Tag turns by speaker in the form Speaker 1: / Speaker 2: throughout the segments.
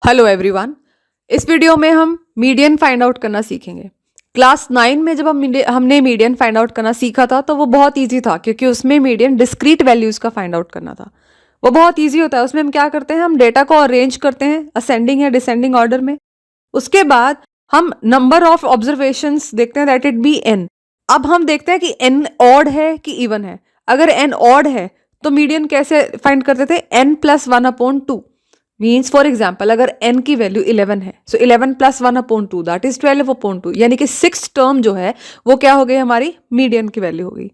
Speaker 1: Hello everyone. इस video में हम मीडियन फाइंड आउट करना सीखेंगे। क्लास 9 में जब हमने मीडियन फाइंड आउट करना सीखा था तो वो बहुत इजी था, क्योंकि उसमें मीडियन डिस्क्रीट वैल्यूज का फाइंड आउट करना था। वो बहुत इजी होता है। उसमें हम क्या करते हैं, हम डेटा को अरेंज करते हैं असेंडिंग या डिसेंडिंग ऑर्डर में। उसके बाद हम नंबर ऑफ ऑब्जर्वेशंस देखते हैं, दैट इट बी एन। अब हम देखते हैं कि एन ऑड है कि इवन है। अगर एन ऑड है तो मीडियन कैसे फाइंड करते थे, N plus 1/2 means for example अगर n की वैल्यू 11 है, सो 11 प्लस 1/2 दैट इज 12/2, यानी कि 6 टर्म जो है वो क्या हो गई, हमारी मीडियन की वैल्यू हो गई।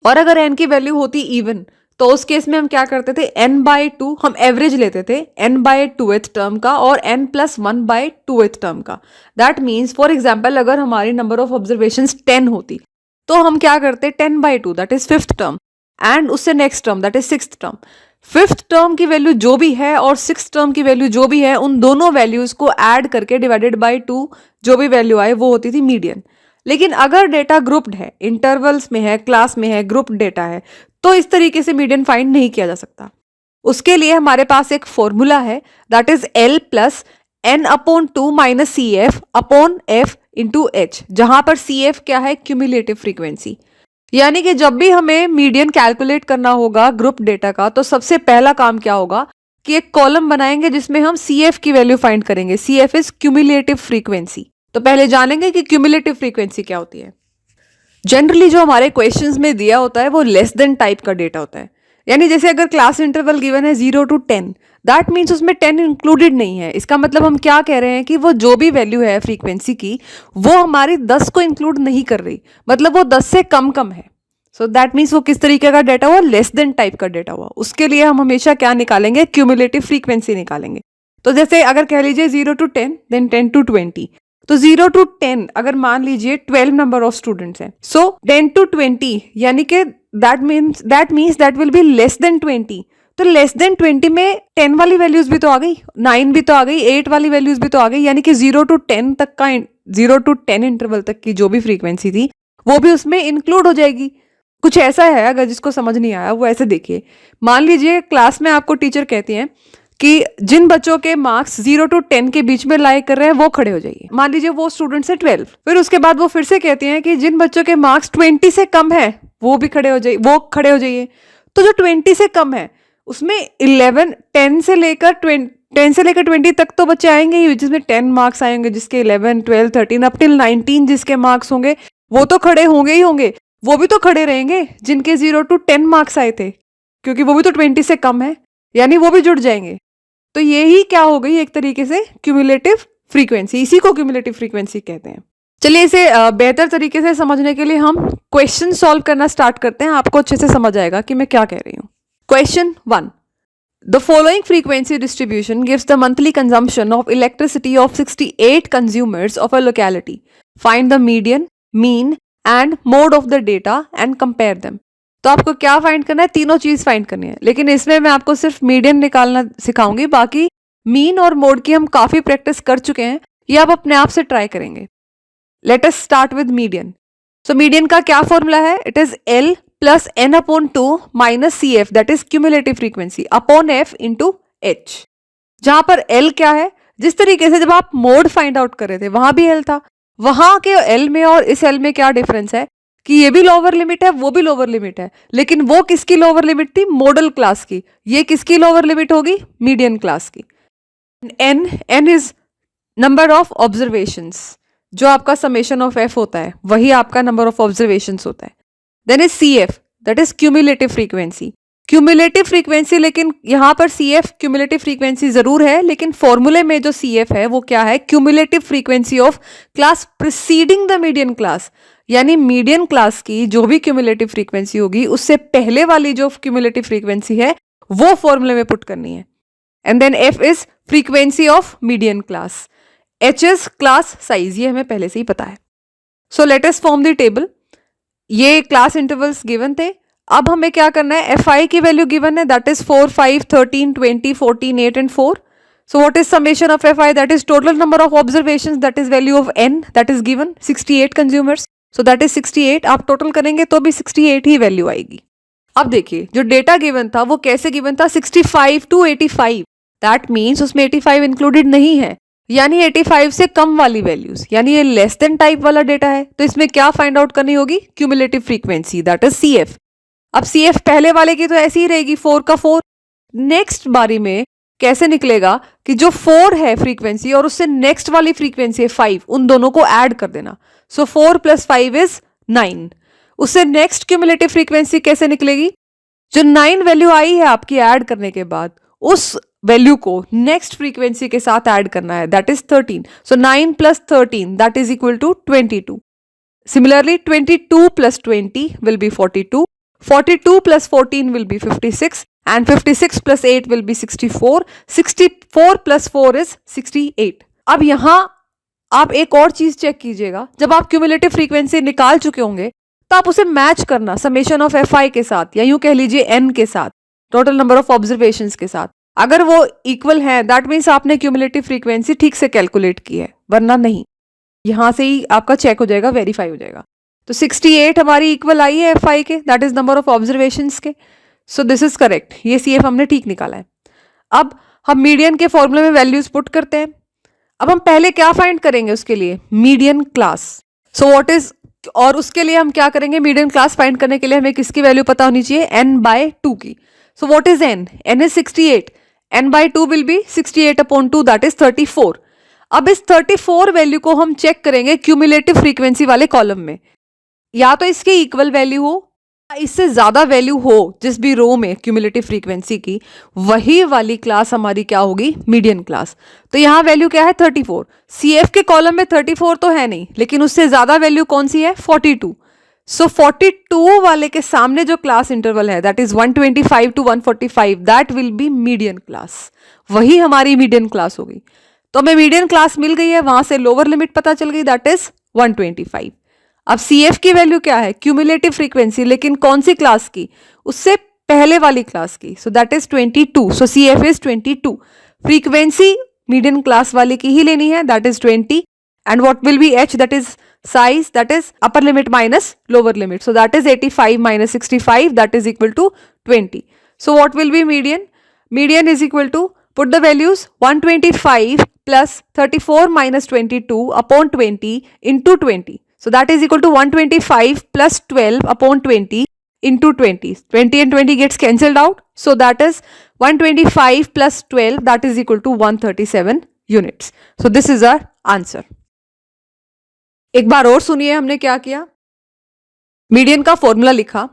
Speaker 1: और अगर n की वैल्यू होती इवन तो उस केस में हम क्या करते थे, n/2 हम एवरेज लेते थे n/2th टर्म का और n + 1/2th टर्म का। दैट मीन्स फॉर एग्जाम्पल अगर हमारी नंबर ऑफ ऑब्जर्वेशन 10 होती तो हम क्या करते 10/2 that is 5th term and उससे next term that is 6th term. 5th term की वैल्यू जो भी है और 6th टर्म की वैल्यू जो भी है, उन दोनों वैल्यूज को ऐड करके डिवाइडेड बाय 2 जो भी वैल्यू आए वो होती थी मीडियन। लेकिन अगर डेटा ग्रुप्ड है, इंटरवल्स में है, क्लास में है, ग्रुप डेटा है, तो इस तरीके से मीडियन फाइंड नहीं किया जा सकता। उसके लिए हमारे पास एक फॉर्मूला है, that is L + n/2 - CF/F × H, जहां पर CF क्या है, क्यूमुलेटिव फ्रीक्वेंसी। यानी कि जब भी हमें मीडियन कैलकुलेट करना होगा ग्रुप डेटा का, तो सबसे पहला काम क्या होगा कि एक कॉलम बनाएंगे जिसमें हम CF की वैल्यू फाइंड करेंगे। CF is cumulative frequency. तो पहले जानेंगे कि क्यूमुलेटिव फ्रीक्वेंसी क्या होती है। जनरली जो हमारे क्वेश्चंस में दिया होता है वो लेस देन टाइप का डेटा होता है। यानी जैसे अगर क्लास इंटरवल गिवन है 0 to 10, दैट मीन्स उसमें 10 इंक्लूडेड नहीं है। इसका मतलब हम क्या कह रहे हैं कि वो जो भी वैल्यू है फ्रीक्वेंसी की वो हमारी 10 को इंक्लूड नहीं कर रही, मतलब वो 10 से कम कम है। सो दैट मीन्स वो किस तरीके का डेटा हुआ, लेस देन टाइप का डेटा हुआ। उसके लिए हम हमेशा क्या निकालेंगे, क्यूमुलेटिव फ्रीक्वेंसी निकालेंगे। तो जैसे अगर कह लीजिए 0 to 10 देन 10 to 20, तो 0 to 10 अगर मान लीजिए 12 नंबर ऑफ स्टूडेंट्स हैं, सो 10 to 20 यानी कि that means that will be less than 20। तो लेस देन 20 में 10 वाली वैल्यूज भी तो आ गई, 9 भी तो आ गई, 8 वाली वैल्यूज भी तो आ गई, यानी कि 0 to 10 तक का 0 to 10 इंटरवल तक की जो भी फ्रीक्वेंसी थी वो भी उसमें इंक्लूड हो जाएगी। कुछ ऐसा है, अगर जिसको समझ नहीं आया वो ऐसे देखिए। मान लीजिए क्लास में आपको टीचर कहती हैं कि जिन बच्चों के मार्क्स 0 to 10 के बीच में लाई कर रहे हैं वो खड़े हो जाइए। मान लीजिए वो स्टूडेंट्स है 12। फिर उसके बाद वो फिर से कहती हैं कि जिन बच्चों के मार्क्स 20 से कम है वो भी खड़े हो जाइए, वो खड़े हो जाइए। तो जो 20 से कम है उसमें 11 10 से लेकर 20 तक तो बच्चे आएंगे ही, जिसमें 10 मार्क्स आएंगे, जिसके 11 12 13 अप टिल 19 जिसके मार्क्स होंगे वो तो खड़े होंगे ही होंगे। वो भी तो खड़े रहेंगे जिनके 0 to 10 मार्क्स आए थे, क्योंकि वो भी तो 20 से कम है, यानी वो भी जुड़ जाएंगे। तो ये ही क्या हो गई, एक तरीके से क्यूमुलेटिव फ्रीक्वेंसी। इसी को क्यूमुलेटिव फ्रीक्वेंसी कहते हैं। चलिए इसे बेहतर तरीके से समझने के लिए हम क्वेश्चन सॉल्व करना स्टार्ट करते हैं। आपको अच्छे से समझ आएगा कि मैं क्या कह रही हूँ। Question 1, the following frequency distribution gives the monthly consumption of elasticity of 68 consumers of a locality. Find the median, mean and mode of the data and compare them. तो आपको क्या फाइंड करना है, तीनों चीज फाइंड करनी है, लेकिन इसमें मैं आपको सिर्फ मीडियन निकालना सिखाऊंगी। बाकी मीन और मोड की हम काफी प्रैक्टिस कर चुके हैं, ये आप अपने आप से ट्राई करेंगे। Let us start with median. So median का क्या फॉर्मूला है, it is L + n/2 - CF that is cumulative frequency upon F × H। जहां पर L क्या है, जिस तरीके से जब आप मोड फाइंड आउट कर रहे थे वहां भी L था, वहां के L में और इस L में क्या डिफरेंस है कि ये भी लोअर लिमिट है, वो भी लोअर लिमिट है, लेकिन वो किसकी लोअर लिमिट थी, मॉडल क्लास की। ये किसकी लोअर लिमिट होगी, मीडियन क्लास की। n is number of observations, जो आपका समेशन ऑफ f होता है वही आपका नंबर ऑफ ऑब्जर्वेशंस होता है। Then is CF that is cumulative frequency. Cumulative frequency, लेकिन यहां पर CF क्यूमुलेटिव फ्रीक्वेंसी जरूर है, लेकिन फॉर्मूले में जो CF है वो क्या है, cumulative frequency of class preceding the median class. यानी मीडियन क्लास की जो भी क्यूमुलेटिव फ्रीक्वेंसी होगी उससे पहले वाली जो क्यूमुलेटिव फ्रीक्वेंसी है वो फॉर्मूले में पुट करनी है। And then F is frequency of median class, H is class size, ये हमें पहले से ही पता है। So let us form the table. ये क्लास इंटरवल्स गिवन थे। अब हमें क्या करना है, Fi की वैल्यू गिवन है, that is 4 5 13 20 14 8 and 4। So what is summation of Fi? That is total number of observations, that is value of n, that is given 68 consumers. So that is 68। आप टोटल करेंगे तो भी 68 ही वैल्यू आएगी। अब देखिए जो डेटा गिवन था वो कैसे गिवन था, 65 to 85। दैट मीन्स उसमें 85 इंक्लूडेड नहीं है, यानी 85 से कम वाली वैल्यूज, यानी ये लेस देन टाइप वाला डेटा है। तो इसमें क्या फाइंड आउट करनी होगी? Cumulative frequency, that is CF। अब CF पहले वाले की तो ऐसी ही रहेगी, 4 का 4। नेक्स्ट बारी में कैसे निकलेगा कि जो 4 है फ्रीक्वेंसी और उससे नेक्स्ट वाली फ्रीक्वेंसी है 5, उन दोनों को ऐड कर देना। सो 4 + 5 इज 9। उससे नेक्स्ट क्यूमुलेटिव फ्रीक्वेंसी कैसे निकलेगी? जो 9 वैल्यू आई है आपकी ऐड करने के बाद, उस वैल्यू को नेक्स्ट फ्रीक्वेंसी के साथ ऐड करना है, that is 13। So 9 + 13 that is equal to 22। Similarly 22 + 20 will be 42, 42 + 14 will be 56, and 56 + 8 will be 64, 64 + 4 is 68। अब यहां आप एक और चीज चेक कीजिएगा, जब आप क्यूमुलेटिव फ्रीक्वेंसी निकाल चुके होंगे तो आप उसे मैच करना समेशन ऑफ FI के साथ, या यूं कह लीजिए N के साथ, टोटल नंबर ऑफ ऑब्जर्वेशंस के साथ। अगर वो इक्वल है दैट मीन्स आपने क्यूमुलेटिव फ्रीक्वेंसी ठीक से कैलकुलेट की है, वरना नहीं। यहां से ही आपका चेक हो जाएगा, वेरीफाई हो जाएगा। तो 68 हमारी इक्वल आई है FI के, that is number of observations के। सो दिस इज करेक्ट, ये CF हमने ठीक निकाला है। अब हम मीडियन के फॉर्मूले में वैल्यूज पुट करते हैं। अब हम पहले क्या फाइंड करेंगे उसके लिए? Median class. So what is, और उसके लिए हम क्या करेंगे? मीडियन क्लास फाइंड करने के लिए हमें किसकी वैल्यू पता होनी चाहिए? n/2 की। सो what is n? n is 68, n/2 will B 68/2, that is 34। अब इस 34 वैल्यू को हम चेक करेंगे क्यूमुलेटिव फ्रीक्वेंसी वाले कॉलम में, या तो इसके इक्वल वैल्यू हो, इससे ज्यादा वैल्यू हो जिस भी रो में क्यूमुलेटिव फ्रीक्वेंसी की, वही वाली क्लास हमारी क्या होगी? Median class. तो यहां वैल्यू क्या है? 34। CF के कॉलम में 34 तो है नहीं, लेकिन उससे ज्यादा वैल्यू कौन सी है? 42। सो 42 वाले के सामने जो क्लास इंटरवल है, that is 125 to 145, that will be median class. वही हमारी मीडियन क्लास होगी। तो हमें मीडियन क्लास मिल गई है, वहां से लोअर लिमिट पता चल गई, दैट इज 125। अब CF की वैल्यू क्या है? क्यूमुलेटिव फ्रीक्वेंसी, लेकिन कौन सी क्लास की? उससे पहले वाली क्लास की। So that is 22। So CF is 22। Frequency median class वाले की ही लेनी है, that is 20। And what will be H? That is size, that is upper limit minus lower limit. So that is 85 - 65, that is equal to 20। So what will be median? Median is equal to, put the values, 125 plus 34 minus 22 upon 20 into 20. So that is equal to 125 plus 12 upon 20 into 20. 20 and 20 gets cancelled out. So that is 125 plus 12, that is equal to 137 units. So this is our answer. एक बार और सुनिए हमने क्या किया। Median का formula लिखा,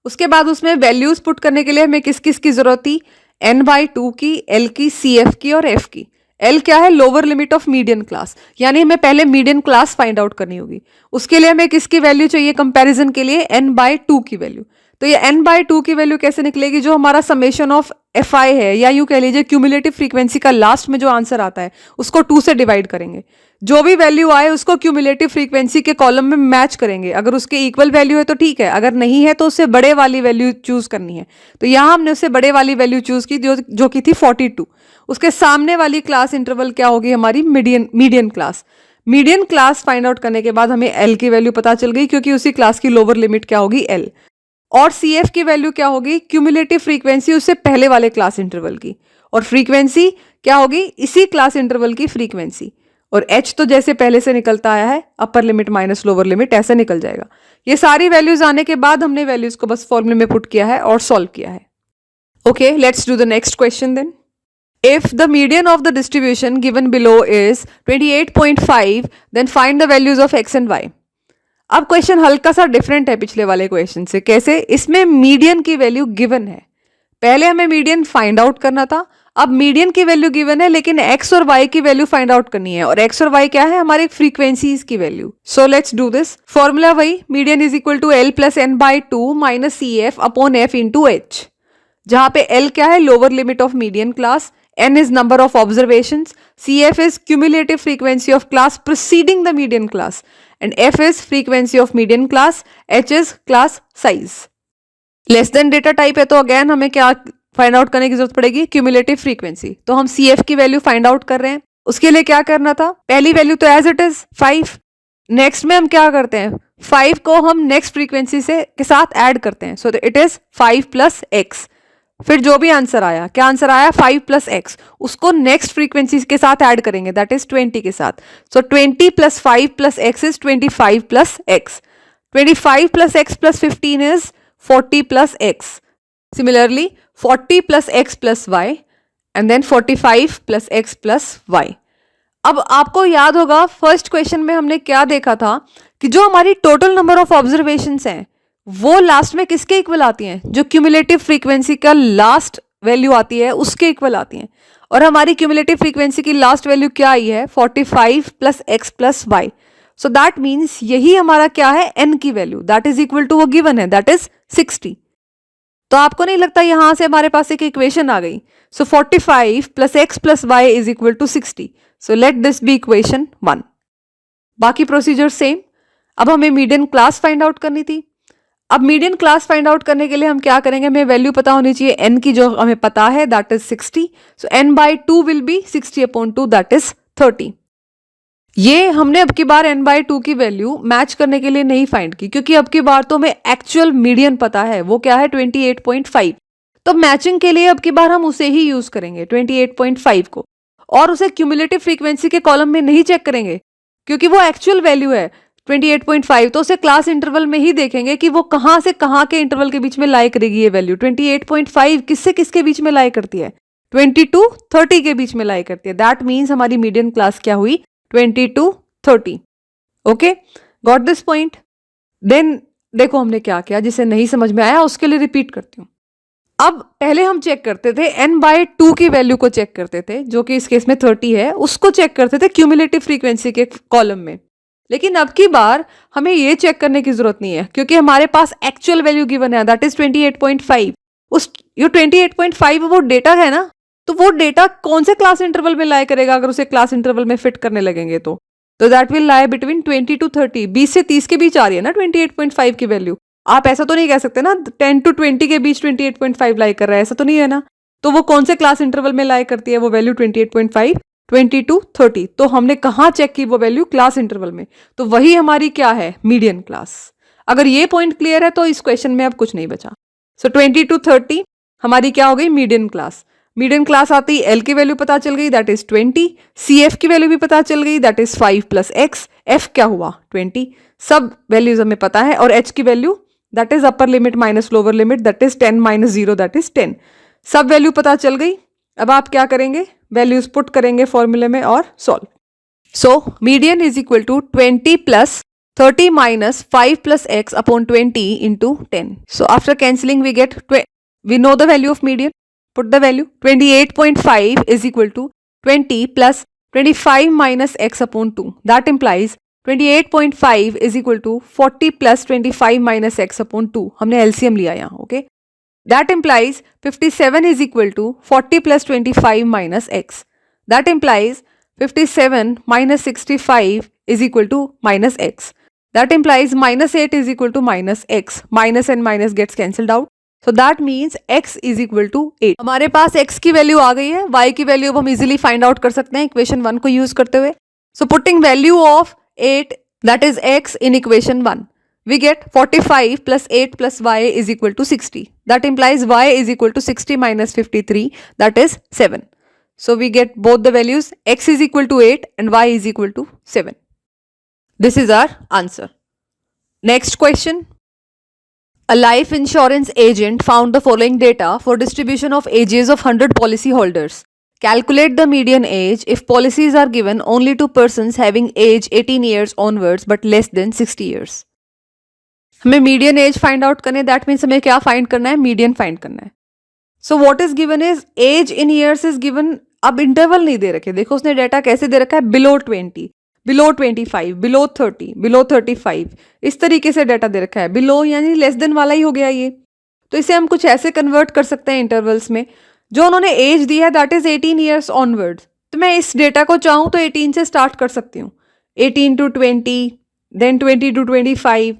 Speaker 1: उसके बाद उसमें वैल्यूज पुट करने के लिए हमें किस किस की जरूरत थी? n/2 की, L की, CF की और F की। L क्या है? Lower limit of median class, यानी हमें पहले मीडियन क्लास फाइंड आउट करनी होगी। उसके लिए हमें किसकी वैल्यू चाहिए कंपैरिजन के लिए? n/2 की वैल्यू। तो ये n/2 की वैल्यू कैसे निकलेगी? जो हमारा समेशन ऑफ FI है, या यूं कह लीजिए क्यूमुलेटिव फ्रीक्वेंसी का लास्ट में जो आंसर आता है उसको 2 से डिवाइड करेंगे। जो भी वैल्यू आए उसको क्यूमुलेटिव फ्रीक्वेंसी के कॉलम में मैच करेंगे। अगर उसके इक्वल वैल्यू है तो ठीक है, अगर नहीं है तो उससे बड़े वाली वैल्यू चूज करनी है। तो यहां हमने उससे बड़े वाली वैल्यू चूज की, जो की थी 42। उसके सामने वाली क्लास इंटरवल क्या होगी? हमारी median class. Median class find out करने के बाद हमें L की वैल्यू पता चल गई, क्योंकि उसी क्लास की लोअर लिमिट क्या होगी? L। और CF की वैल्यू क्या होगी? क्यूमुलेटिव फ्रीक्वेंसी उससे पहले वाले क्लास इंटरवल की, और फ्रीक्वेंसी क्या होगी? इसी क्लास इंटरवल की फ्रीक्वेंसी। और H तो जैसे पहले से निकलता आया है, अपर लिमिट माइनस लोअर लिमिट, ऐसे निकल जाएगा। ये सारी वैल्यूज आने के बाद हमने वैल्यूज को बस फॉर्मूले में पुट किया है और सॉल्व किया है। Okay, let's do the next question then. If the median of the distribution given below is 28.5, then find the values of x and y. अब क्वेश्चन हल्का सा डिफरेंट है पिछले वाले क्वेश्चन से। कैसे? इसमें मीडियन की वैल्यू गिवन है, पहले हमें मीडियन फाइंड आउट करना था। अब मीडियन की वैल्यू गिवन है, लेकिन x और y की वैल्यू फाइंड आउट करनी है, और x और y क्या है? हमारे फ्रीक्वेंसीज की value. So let's do this. Formula वही, median is equal to L plus n/2 minus CF upon F into H, जहां पे L क्या है? Lower limit of median class, N is number of observations, CF is cumulative frequency of class preceding the median class, and F is frequency of median class, H is class size. Less than data type है तो again हमें क्या find out करने की जरूरत पड़ेगी? Cumulative frequency. तो हम CF की वैल्यू फाइंड आउट कर रहे हैं। उसके लिए क्या करना था? पहली वैल्यू तो एज इट इज 5। नेक्स्ट में हम क्या करते हैं? 5 को हम नेक्स्ट फ्रीक्वेंसी से के साथ ऐड करते हैं। So it is 5 + x। फिर जो भी आंसर आया, क्या आंसर आया 5 प्लस एक्स, उसको नेक्स्ट फ्रीक्वेंसी के साथ ऐड करेंगे, दैट इज 20 के साथ. So 20 plus 5 plus X is 25 plus X. 25 plus X plus 15 इज 40 plus X. Similarly 40 plus X plus Y and then 45 plus X plus Y. अब आपको याद होगा फर्स्ट क्वेश्चन में हमने क्या देखा था कि जो हमारी टोटल नंबर ऑफ ऑब्जर्वेशंस हैं वो लास्ट में किसके इक्वल आती हैं, जो क्यूमुलेटिव फ्रीक्वेंसी का लास्ट वैल्यू आती है उसके इक्वल आती हैं. और हमारी क्यूमुलेटिव फ्रीक्वेंसी की लास्ट वैल्यू क्या आई है 45 plus X plus Y. So that means यही हमारा क्या है n की वैल्यू, दैट इज इक्वल टू वो गिवन है, दैट इज 60. तो आपको नहीं लगता यहां से हमारे पास एक इक्वेशन आ गई. So 45 plus X plus Y is equal to 60. So let this be equation 1. बाकी प्रोसीजर सेम. अब हमें मीडियन क्लास फाइंड आउट करनी थी. अब मीडियन क्लास फाइंड आउट करने के लिए हम क्या करेंगे, हमें वैल्यू पता होनी चाहिए n की, जो हमें पता है that is 60. So n by 2 will be 60 upon 2 that is 30. ये हमने अब की बार n बाई 2 की वैल्यू मैच करने के लिए नहीं फाइंड की, क्योंकि अब की बार तो हमें एक्चुअल मीडियन पता है, वो क्या है 28.5. तो मैचिंग के लिए अब की बार हम उसे ही यूज करेंगे 28.5 को, और उसे क्यूमुलेटिव फ्रीक्वेंसी के कॉलम में नहीं चेक करेंगे क्योंकि वो एक्चुअल वैल्यू है 28.5. तो उसे क्लास इंटरवल में ही देखेंगे कि वो कहां से कहां के इंटरवल के बीच में लाई करेगी. ये वैल्यू 28.5 किससे किसके बीच में लाई करती है, 20 to 30 के बीच में लाई करती है. दैट मीन्स हमारी मीडियन क्लास क्या हुई 20 to 30. Okay, got this point. Then देखो हमने क्या किया, जिसे नहीं समझ में आया उसके लिए रिपीट करती हूँ. अब पहले हम चेक करते थे n बाई 2 की वैल्यू को चेक करते थे, जो कि इस केस में 30 है, उसको चेक करते थे क्यूमुलेटिव फ्रीक्वेंसी के कॉलम में. लेकिन अब की बार हमें ये चेक करने की जरूरत नहीं है, क्योंकि हमारे पास एक्चुअल वैल्यू गिवन है दैट इज 28.5. उस ये 28.5 वो डेटा है ना, तो वो डेटा कौन से क्लास इंटरवल में लाई करेगा, अगर उसे क्लास इंटरवल में फिट करने लगेंगे तो that will lie between 20 to 30. 20 से 30 के बीच आ रही है ना 28.5 की वैल्यू. आप ऐसा तो नहीं कह सकते ना 10 to 20 के बीच 28.5 लाई कर रहा है, ऐसा तो नहीं है ना. तो वो कौन से क्लास इंटरवल में लाई करती है वो वैल्यू 28.5, 20 to 30. तो हमने कहाँ चेक की वो वैल्यू, क्लास इंटरवल में. तो वही हमारी क्या है मीडियन क्लास. अगर ये पॉइंट क्लियर है तो इस क्वेश्चन में अब कुछ नहीं बचा. सो 20 to 30 हमारी क्या हो गई मीडियन क्लास. मीडियन क्लास आती ही एल की वैल्यू पता चल गई दैट इज 20. सी एफ की वैल्यू भी पता चल गई that is 5 plus x. F क्या हुआ 20. सब वैल्यूज हमें पता है. और एच की वैल्यू that is upper limit minus lower limit that is 10 minus 0 that is 10. सब वैल्यू पता चल गई. अब आप क्या करेंगे, वैल्यूज पुट करेंगे फॉर्मूले में और solve. So median is equal to 20 plus 30 minus 5 plus x upon 20 into 10. So after cancelling we get, we know the value of median. Put the value. 28.5 is equal to 20 plus 25 minus x upon 2. That implies 28.5 is equal to 40 plus 25 minus x upon 2. हमने LCM लिया यहाँ, okay? That implies 57 is equal to 40 plus 25 minus x. That implies 57 minus 65 is equal to minus x. That implies minus 8 is equal to minus x. Minus and minus gets cancelled out. So that means x is equal to 8. हमारे पास x की value आ गई है, y की value अब हम easily find out कर सकते हैं इक्वेशन 1 को यूज करते हुए. So putting value of 8 that is x in equation 1, we get 45 plus 8 plus y is equal to 60. That implies y is equal to 60 minus 53, that is 7. So we get both the values, x is equal to 8 and y is equal to 7. This is our answer. Next question. A life insurance agent found the following data for distribution of ages of 100 policy holders. Calculate the median age if policies are given only to persons having age 18 years onwards but less than 60 years. हमें median age find out करने, that means हमें क्या find करना है, median find करना है. So what is given is age in years is given. अब interval नहीं दे रखे, देखो उसने डेटा कैसे दे रखा है, below 20, below 25, below 30, below 35, इस तरीके से डेटा दे रखा है. below यानी लेस देन वाला ही हो गया ये. तो इसे हम कुछ ऐसे कन्वर्ट कर सकते हैं इंटरवल्स में. जो उन्होंने एज दी है दैट इज 18 ईयर्स ऑनवर्ड्स, तो मैं इस डेटा को चाहूँ तो 18 से स्टार्ट कर सकती हूँ. 18 to 20, then 20 to 25,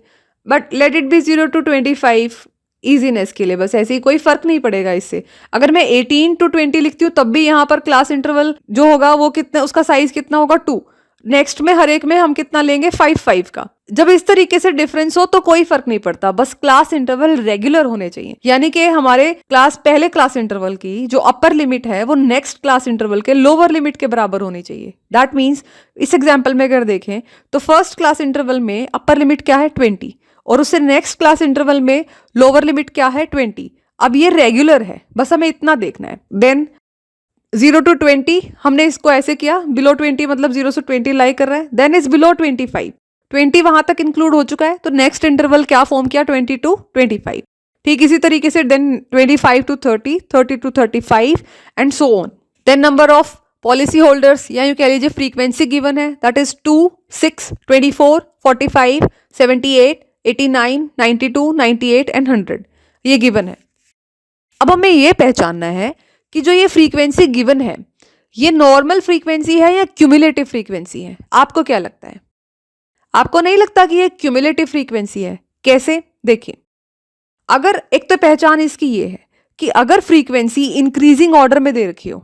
Speaker 1: but let it be 0 to 25 easiness के लिए. बस ऐसे ही, कोई फर्क नहीं पड़ेगा इससे. अगर मैं 18 to 20 लिखती हूँ तब भी यहाँ पर क्लास इंटरवल जो होगा वो कितना, उसका साइज कितना होगा 2. नेक्स्ट में हर एक में हम कितना लेंगे 5 का। जब इस तरीके से डिफरेंस हो तो कोई फर्क नहीं पड़ता, बस क्लास इंटरवल रेगुलर होने चाहिए। यानी कि हमारे पहले क्लास इंटरवल की जो अपर लिमिट है वो नेक्स्ट क्लास इंटरवल के लोअर लिमिट के बराबर होनी चाहिए। दैट मीन्स इस एग्जाम्पल में अगर देखें तो फर्स्ट क्लास इंटरवल में अपर लिमिट क्या है 20 और उससे नेक्स्ट क्लास इंटरवल में लोअर लिमिट क्या है 20। अब ये रेगुलर है, बस हमें इतना देखना है। देन 0 to 20 हमने इसको ऐसे किया, बिलो 20 मतलब 0 से 20 लाई कर रहा है। देन इज बिलो 25, 20 वहां तक इंक्लूड हो चुका है, तो नेक्स्ट इंटरवल क्या फॉर्म किया 20 to 25। ठीक इसी तरीके से then 25 to 30, 30 to 35 and so on. Then number of policy holders या यूं कह लीजिए फ्रीक्वेंसी गिवन है, दैट इज 2, 6, 24, 45, 78, 89, 92, 98 एंड 100 ये गिवन है। अब हमें ये पहचानना है कि जो ये फ्रीक्वेंसी गिवन है ये नॉर्मल फ्रीक्वेंसी है या क्यूमुलेटिव फ्रीक्वेंसी है। आपको क्या लगता है? आपको नहीं लगता कि ये क्यूमुलेटिव फ्रीक्वेंसी है? कैसे? देखिए, अगर एक तो पहचान इसकी ये है कि अगर फ्रीक्वेंसी इंक्रीजिंग ऑर्डर में दे रखी हो,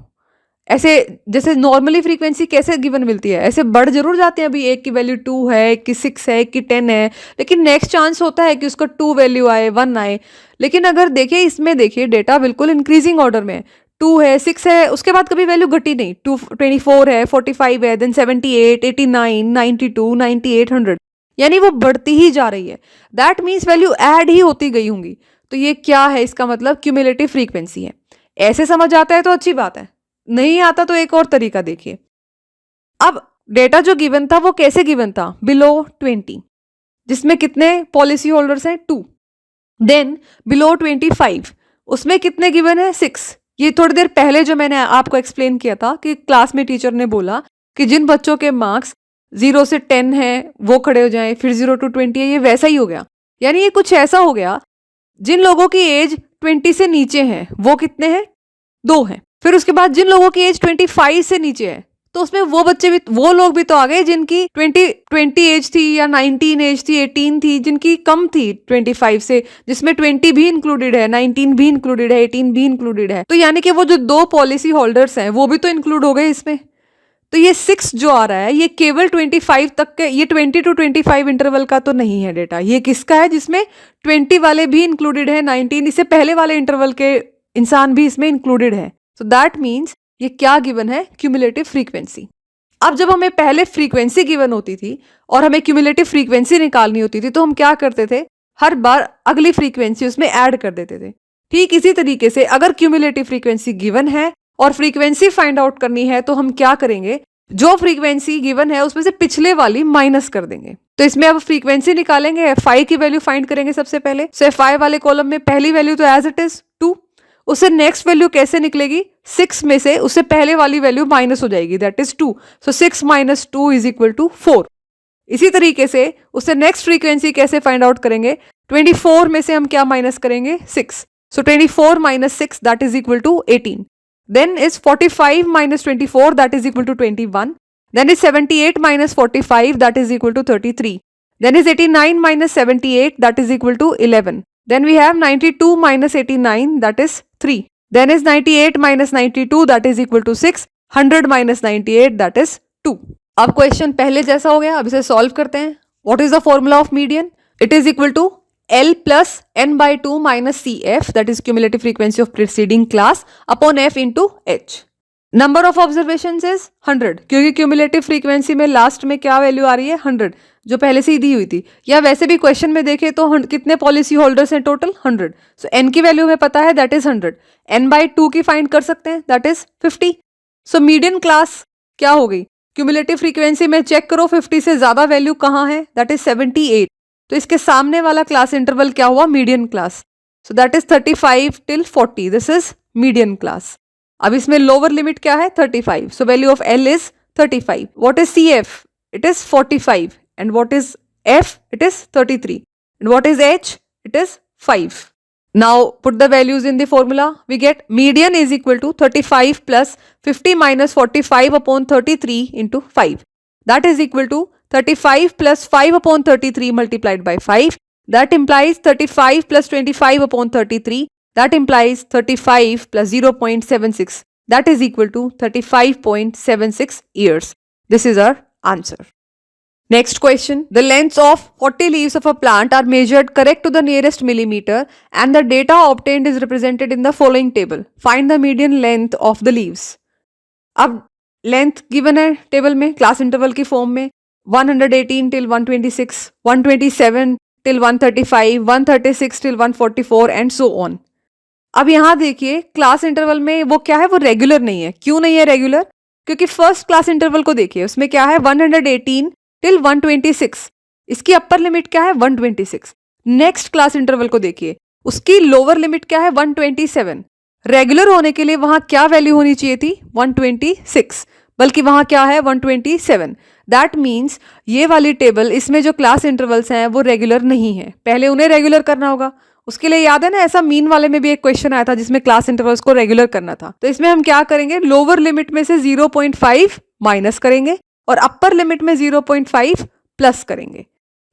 Speaker 1: ऐसे जैसे नॉर्मली फ्रीक्वेंसी कैसे गिवन मिलती है, ऐसे बढ़ जरूर जाते हैं। अभी एक की वैल्यू 2 है, एक की 6 है, एक की 10 है, लेकिन नेक्स्ट चांस होता है कि उसका 2 वैल्यू आए, 1 आए। लेकिन अगर देखिए इसमें देखिए डेटा बिल्कुल इंक्रीजिंग ऑर्डर में है, 2 है, 6 है, उसके बाद कभी वैल्यू घटी नहीं। 24 है, 45 है, देन 78, 89, 92, 98, 100, यानी वो बढ़ती ही जा रही है। दैट मीन्स वैल्यू ऐड ही होती गई होंगी। तो ये क्या है? इसका मतलब क्यूमुलेटिव फ्रीक्वेंसी है। ऐसे समझ आता है तो अच्छी बात है, नहीं आता तो एक और तरीका देखिए। अब डेटा जो गिवन था वो कैसे गिवन था? बिलो 20, जिसमें कितने पॉलिसी होल्डर्स हैं 2। देन बिलो 25 उसमें कितने गिवन है 6। ये थोड़ी देर पहले जो मैंने आपको एक्सप्लेन किया था कि क्लास में टीचर ने बोला कि जिन बच्चों के मार्क्स 0 से 10 है वो खड़े हो जाएं, फिर 0 to 20 है, ये वैसा ही हो गया। यानी ये कुछ ऐसा हो गया, जिन लोगों की एज 20 से नीचे है वो कितने हैं? 2 हैं। फिर उसके बाद जिन लोगों की एज 25 से नीचे है तो उसमें वो लोग भी तो आ गए जिनकी 20 एज थी या 19 एज थी, 18 थी, जिनकी कम थी 25 से, जिसमें 20 भी इंक्लूडेड है, 19 भी इंक्लूडेड है, 18 भी इंक्लूडेड है। तो यानी कि वो जो 2 पॉलिसी होल्डर्स हैं वो भी तो इंक्लूड हो गए इसमें। तो ये 6 जो आ रहा है ये केवल 25 तक के, ये 20 to 25 इंटरवल का तो नहीं है डेटा। ये किसका है? जिसमें 20 वाले भी इंक्लूडेड है, 19 इससे पहले वाले इंटरवल के इंसान भी इसमें इंक्लूडेड है। सो दैट मीन्स ये क्या गिवन है? Cumulative frequency. अब जब हमें पहले फ्रीक्वेंसी गिवन होती थी और हमें क्यूमुलेटिव फ्रीक्वेंसी निकालनी होती थी तो हम क्या करते थे? हर बार अगली फ्रीक्वेंसी उसमें ऐड कर देते थे। ठीक इसी तरीके से अगर क्यूमुलेटिव फ्रीक्वेंसी गिवन है और फ्रीक्वेंसी फाइंड आउट करनी है तो हम क्या करेंगे? जो फ्रीक्वेंसी गिवन है उसमें से पिछले वाली माइनस कर देंगे। तो इसमें अब फ्रीक्वेंसी निकालेंगे, एफ की वैल्यू फाइंड करेंगे सबसे पहले। सो एफ वाले कॉलम में पहली वैल्यू तो एज इट इज 2, उससे नेक्स्ट वैल्यू कैसे निकलेगी? 6 में से उससे पहले वाली वैल्यू माइनस हो जाएगी, that is 2। So 6 - 2 is equal to 4। इसी तरीके से उससे नेक्स्ट फ्रीक्वेंसी कैसे फाइंड आउट करेंगे? 24 में से हम क्या माइनस करेंगे? 6। So 24 - 6 that is equal to 18। Then is 45 - 24 that is equal to 21। Then is 78 - 45 that is equal to 33। Then is 89 - 78 that is equal to 11। Then we have 92 - 89 that is 3. Then is 98 - 92 that is equal to 6. 100 - 98 that is 2. अब question पहले जैसा हो गया, अब इसे solve करते हैं। What is the formula of median? It is equal to L plus n/2 minus CF that is cumulative frequency of preceding class upon F into H. Number of observations is 100 क्योंकि cumulative frequency में last में क्या value आ रही है? 100 जो पहले से ही दी हुई थी। या वैसे भी क्वेश्चन में देखें तो कितने पॉलिसी होल्डर्स हैं टोटल? 100। सो एन की वैल्यू हमें पता है दैट इज 100। n/2 की फाइंड कर सकते हैं that is 50। So median class क्या हो गई? क्यूमुलेटिव फ्रीक्वेंसी में चेक करो 50 से ज्यादा वैल्यू कहाँ है? That is 78। तो इसके सामने वाला क्लास इंटरवल क्या हुआ? Median class. So that is 35 till 40, this is median class. अब इसमें लोअर लिमिट क्या है? 35। So value of L is 35। What is CF? It is 45। And what is F? It is 33। And what is H? It is 5। Now put the values in the formula. We get median is equal to 35 plus 50 - 45 upon 33 into 5। That is equal to 35 plus 5 upon 33 multiplied by 5। That implies 35 plus 25 upon 33. That implies 35 plus 0.76. That is equal to 35.76 years. This is our answer. Next question. The lengths of 40 leaves of a plant are measured correct to the nearest millimeter and the data obtained is represented in the following table. Find the median length of the leaves. अब length given है table में class interval की form में 118 till 126, 127 till 135, 136 till 144 and so on. अब यहाँ देखिए class interval में वो क्या है, वो रेगुलर नहीं है. क्यों नहीं है रेगुलर? क्योंकि फर्स्ट क्लास इंटरवल को देखिए, उसमें क्या है 118 till 126. इसकी अपर लिमिट क्या है 126. नेक्स्ट क्लास इंटरवल को देखिए, उसकी लोअर लिमिट क्या है 127. रेगुलर होने के लिए वहां क्या वैल्यू होनी चाहिए थी 126, बल्कि वहां क्या है 127. दैट मीन्स ये वाली टेबल, इसमें जो क्लास इंटरवल्स हैं वो रेगुलर नहीं है. पहले उन्हें रेगुलर करना होगा. उसके लिए याद है ना, ऐसा मीन वाले में भी एक क्वेश्चन आया था जिसमें क्लास इंटरवल्स को रेगुलर करना था. तो इसमें हम क्या करेंगे, लोअर लिमिट में से 0.5 माइनस करेंगे और अपर लिमिट में 0.5 प्लस करेंगे.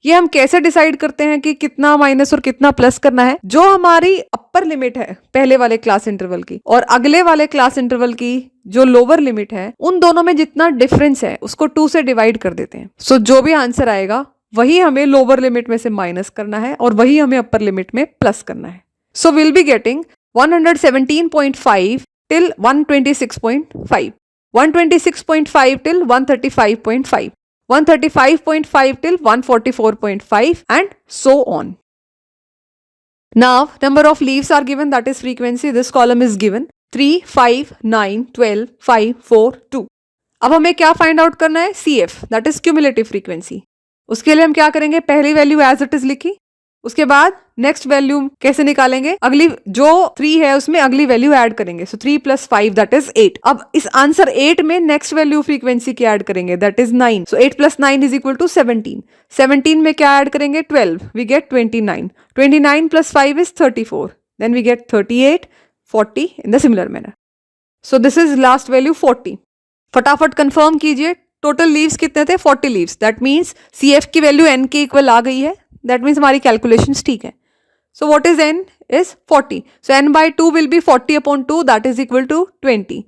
Speaker 1: ये हम कैसे डिसाइड करते हैं कि कितना माइनस और कितना प्लस करना है? जो हमारी अपर लिमिट है पहले वाले क्लास इंटरवल की और अगले वाले क्लास इंटरवल की जो लोअर लिमिट है, उन दोनों में जितना डिफरेंस है उसको 2 से डिवाइड कर देते हैं. सो जो भी आंसर आएगा वही हमें लोअर लिमिट में से माइनस करना है और वही हमें अपर लिमिट में प्लस करना है. So will be getting 117.5 till 126.5, 126.5 till 135.5, 135.5 till 144.5 and so on. Now number of leaves are given, that is frequency. This column is given 3, 5, 9, 12, 5, 4, 2. अब हमें क्या फाइंड आउट करना है? CF, that is cumulative frequency. उसके लिए हम क्या करेंगे, पहली वैल्यू एज इट इज लिखी, उसके बाद नेक्स्ट वैल्यू कैसे निकालेंगे, अगली जो 3 है उसमें अगली वैल्यू ऐड करेंगे. So 3 + 5 that is 8. अब इस आंसर 8 में नेक्स्ट वैल्यू फ्रीक्वेंसी की ऐड करेंगे, that is 9. So 8 + 9 is equal to 17. 17 में क्या ऐड करेंगे 12, we get 29. 29 + 5 is 34. Then we get 38, 40 in the similar manner. So this is last value 40. फटाफट कंफर्म कीजिए, टोटल लीव्स कितने थे 40 लीव्स. दैट मीन्स CF की वैल्यू n के इक्वल आ गई है. दैट मीन्स हमारी कैलकुलेशंस ठीक है. So what is n is 40. So n/2 will be 40/2, that is equal to 20.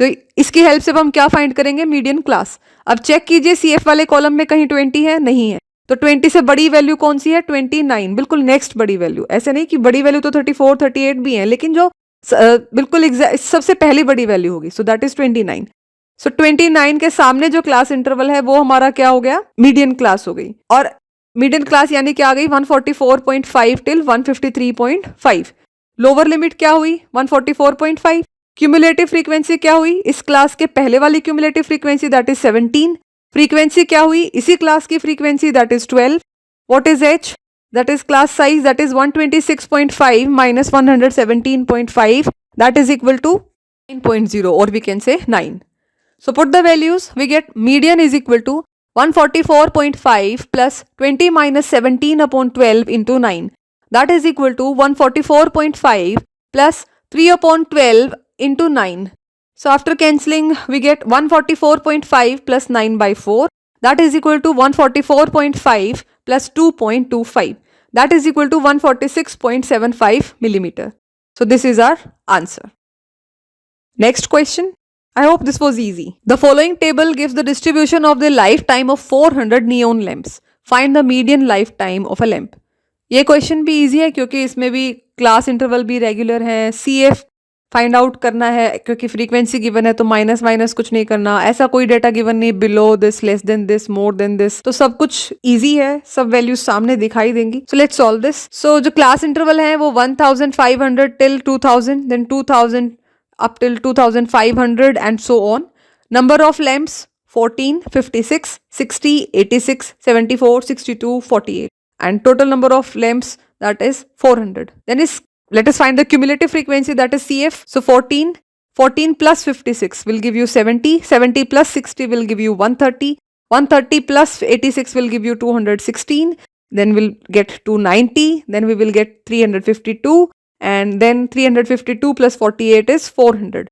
Speaker 1: So इसकी हेल्प से हम क्या फाइंड करेंगे, मीडियन क्लास. अब चेक कीजिए CF वाले कॉलम में कहीं 20 है, नहीं है. तो 20 से बड़ी वैल्यू कौन सी है 29, बिल्कुल नेक्स्ट बड़ी वैल्यू. ऐसे नहीं कि बड़ी वैल्यू तो 34, 38 भी है, लेकिन जो बिल्कुल सबसे पहली बड़ी वैल्यू होगी. सो दैट इज 29. सो 29 के सामने जो क्लास इंटरवल है वो हमारा क्या हो गया, मीडियन क्लास हो गई. और मीडियन क्लास यानी क्या आ गई 144.5 till 153.5. लोअर लिमिट क्या हुई 144.5. क्यूमुलेटिव फ्रीक्वेंसी क्या हुई, इस क्लास के पहले वाली cumulative frequency that is 17. Frequency क्या हुई, इसी क्लास की frequency that is 12. What is H, that is class size, that is 126.5 minus 117.5, that is equal to 9.0 or we can say 9. So put the values, we get median is equal to 144.5 plus 20 minus 17/12 into 9. That is equal to 144.5 plus 3/12 into 9. So after cancelling, we get 144.5 plus 9/4. That is equal to 144.5 plus 2.25. That is equal to 146.75 millimeter. So this is our answer. Next question. I hope this was easy. The following table gives the distribution of the lifetime of 400 neon lamps. Find the median lifetime of a lamp. ये question भी easy है क्योंकि इसमें भी class interval भी regular है. CF find out करना है क्योंकि फ्रीक्वेंसी गिवन है, तो माइनस माइनस कुछ नहीं करना. ऐसा कोई डेटा गिवन नहीं, below this, less than this, more than this. तो सब कुछ इजी है, सब वैल्यूज सामने दिखाई देंगी. So let's solve this. So जो क्लास इंटरवल है वो 1500 till 2000, then 2000 up till 2500 and so on. Number of lamps 14, 56, 60, 86, 74, 62, 48 and total number of lamps that is 400. Then let us find the cumulative frequency, that is CF. So 14 plus 56 will give you 70, 70 plus 60 will give you 130, 130 plus 86 will give you 216, then we'll get 290, then we will get 352 and then 352 plus 48 is 400.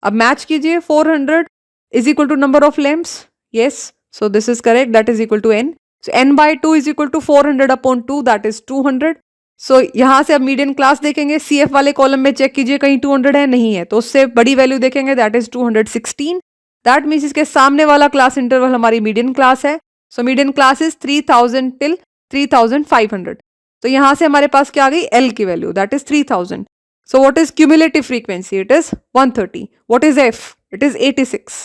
Speaker 1: अब match कीजिए, 400 is equal to number of lamps. Yes, so this is correct, that is equal to n. So n/2 is equal to 400/2, that is 200. So यहाँ से अब median class देखेंगे, CF वाले column में check कीजिए कहीं 200 है, नहीं है, तो उससे बड़ी वैल्यू देखेंगे, that is 216. दैट मीन्स इसके सामने वाला क्लास इंटरवल हमारी मीडियन क्लास है. So median class is 3000 till 3500. तो यहां से हमारे पास क्या आ गई, L की वैल्यू, that is 3000. So what is cumulative frequency? It is 130. What is F? It is 86.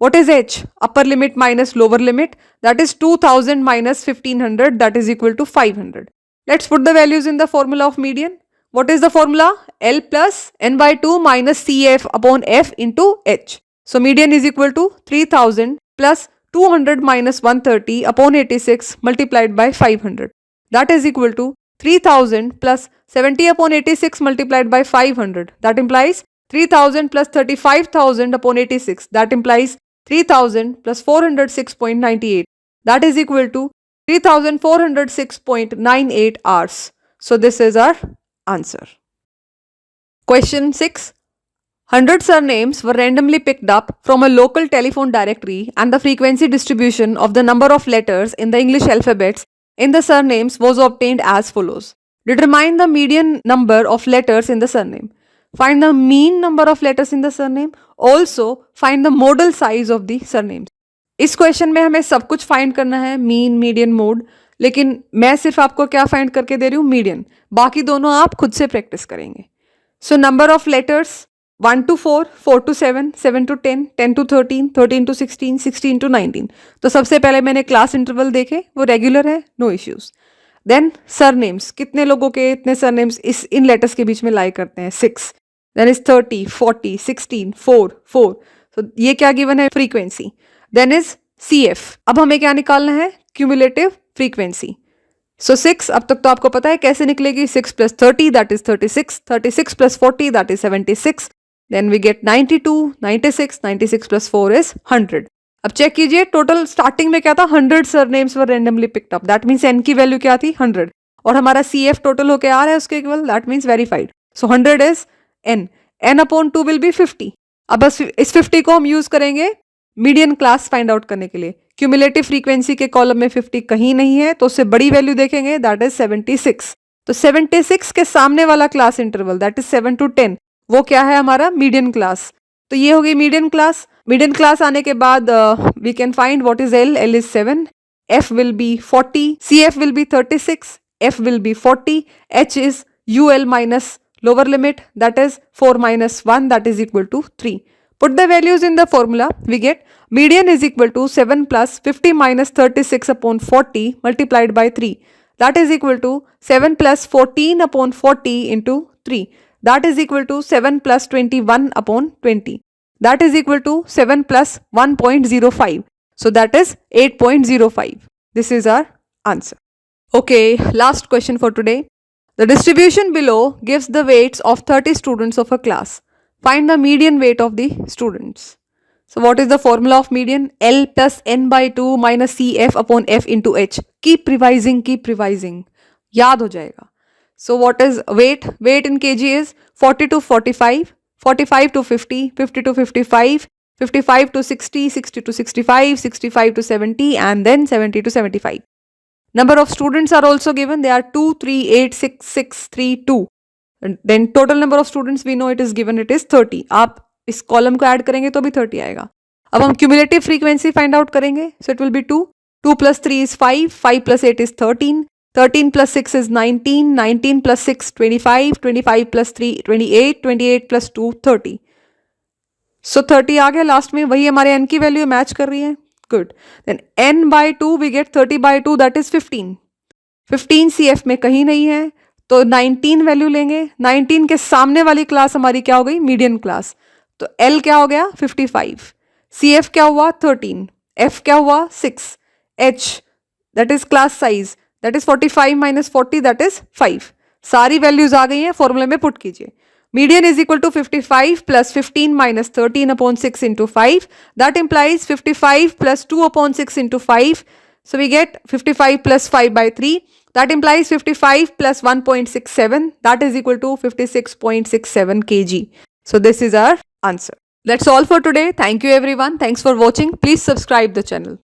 Speaker 1: What is H? Upper limit minus lower limit, that is 2000 minus 1500, that is equal to 500. Let's put the values in the formula of median. What is the formula? L plus n by 2 minus CF upon F into H. So median is equal to 3000 plus 200 minus 130 upon 86 multiplied by 500. That is equal to 3000 plus 70 upon 86 multiplied by 500. That implies 3000 plus 35,000 upon 86. That implies 3000 plus 406.98. That is equal to 3406.98 hours. So this is our answer. Question 6. 100 surnames were randomly picked up from a local telephone directory, and the frequency distribution of the number of letters in the English alphabets in the surnames was obtained as follows. Determine the median number of letters in the surname. Find the mean number of letters in the surname. Also find the modal size of the surnames. इस question में हमें सब कुछ find करना है, mean, median, mode, लेकिन मैं सिर्फ आपको क्या फाइंड करके दे रही हूँ, मीडियन. बाकी दोनों आप खुद से प्रैक्टिस करेंगे. So number of letters 1 to 4, 4 to 7, 7 to 10, 10 to 13, 13 to 16, 16 to 19. तो सबसे पहले मैंने क्लास इंटरवल देखे, वो रेगुलर है, नो इश्यूज. देन सरनेम्स, कितने लोगों के इतने सरनेम्स इन लेटर्स के बीच में लाई करते हैं, 6. Then is 30, 40, 16, 4, 4. तो ये क्या गिवन है, फ्रीक्वेंसी. Then is CF. अब हमें क्या निकालना है, क्यूमुलेटिव फ्रीक्वेंसी. सो 6, अब तक तो आपको पता है कैसे निकलेगी. 6 plus 30 that is 36, 36 plus 40 that is 76. Then we get 92, 96, 96 plus 4 is 100. अब चेक कीजिए, टोटल स्टार्टिंग में क्या था, 100 surnames were randomly picked up. That means n की वैल्यू क्या थी, 100. और हमारा CF टोटल होके आ रहा है उसके equal, that means verified. So 100 is n. n upon 2 will be 50. अब बस इस 50 को हम यूज करेंगे मीडियन क्लास फाइंड आउट करने के लिए. क्यूमुलेटिव फ्रीक्वेंसी के कॉलम में 50 कहीं नहीं है, तो उससे बड़ी वैल्यू देखेंगे, दैट इज 76. तो 76 के सामने वाला class interval, that is 7 to 10, वो क्या है, हमारा मीडियन क्लास. तो ये हो गई मीडियन क्लास. मीडियन क्लास आने के बाद we can find what is L. L is 7, F will be 40, CF will be 36, F will be 40, H is UL minus lower limit, that is 4 minus 1, that is equal to 3. Put the values in the formula. We get median is equal to 7 plus 50 minus 36 upon 40 multiplied by 3. That is equal to 7 plus 14 upon 40 into 3. That is equal to 7 plus 21 upon 20. That is equal to 7 plus 1.05. So that is 8.05. This is our answer. Okay, last question for today. The distribution below gives the weights of 30 students of a class. Find the median weight of the students. So what is the formula of median? L plus n by 2 minus CF upon F into H. Keep revising, keep revising. याद हो जाएगा. So what is weight? Weight in kg is 40 to 45, 45 to 50, 50 to 55, 55 to 60, 60 to 65, 65 to 70, and then 70 to 75. Number of students are also given. They are 2, 3, 8, 6, 6, 3, 2. And then total number of students we know it is given, it is 30. आप इस column को add करेंगे तो भी 30 आएगा. अब हम cumulative frequency find out करेंगे. So it will be 2, 2 plus 3 is 5, 5 plus 8 is 13, 13 plus 6 is 19, 19 plus 6 25, 25 plus 3 28, 28 plus 2 30. सो 30 आ गया लास्ट में, वही हमारे n की वैल्यू मैच कर रही है. Good. Then n by 2 we get 30 by 2, that is 15. 15 CF में कहीं नहीं है, तो 19 वैल्यू लेंगे. 19 के सामने वाली क्लास हमारी क्या हो गई, मीडियन क्लास. तो L क्या हो गया, 55. CF क्या हुआ, 13. F क्या हुआ, 6. H that is class size, that is 45 minus 40, that is 5. सारी वैल्यूज आ गई हैं, फॉर्मूले में पुट कीजिए. Median is equal to 55 plus 15 minus 13 upon 6 into 5. That implies 55 plus 2 upon 6 into 5. So we get 55 plus 5 by 3. That implies 55 plus 1.67. That is equal to 56.67 kg. So this is our answer. That's all for today. Thank you everyone. Thanks for watching. Please subscribe the channel.